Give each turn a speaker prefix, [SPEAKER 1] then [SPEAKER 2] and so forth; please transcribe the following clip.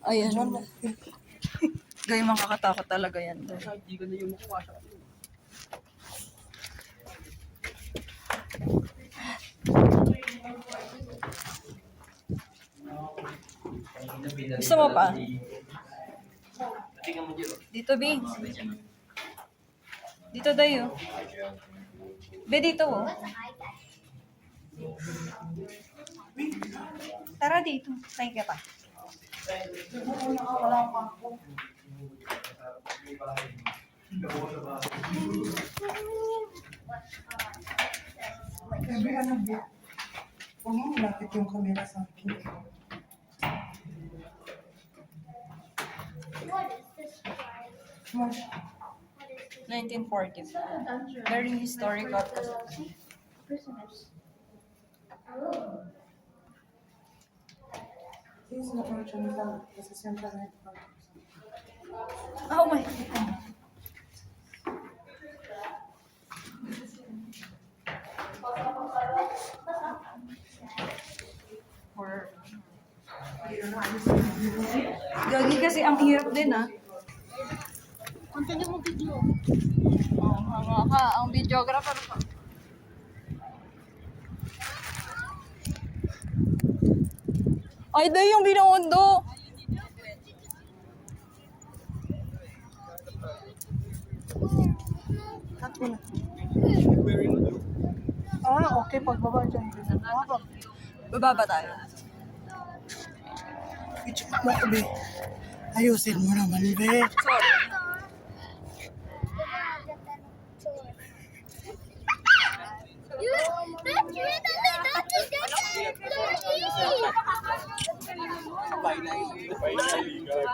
[SPEAKER 1] Ayan. Gaya makakatakot talaga yan. Gusto mo pa? Dito, B. Dito tayo. B, dito, oh. Tara dito. Tayo ka pa.
[SPEAKER 2] Sabi ano ba? Huwag mo malapit yung camera sa akin. What?
[SPEAKER 1] 1940. Very historical kasi.
[SPEAKER 2] This is not original. This is simple.
[SPEAKER 1] Oh my God. Gagi kasi ang hirap din ah.
[SPEAKER 3] Continue mo video.
[SPEAKER 1] Oh, hanga ka. Ang videographer pa. Ay, dahil yung binuundo.
[SPEAKER 2] Cut mo na. Okay. Pagbaba dyan.
[SPEAKER 1] Bababa tayo.
[SPEAKER 2] Be. Ayusin mo naman, be.
[SPEAKER 1] Sorry.
[SPEAKER 3] That's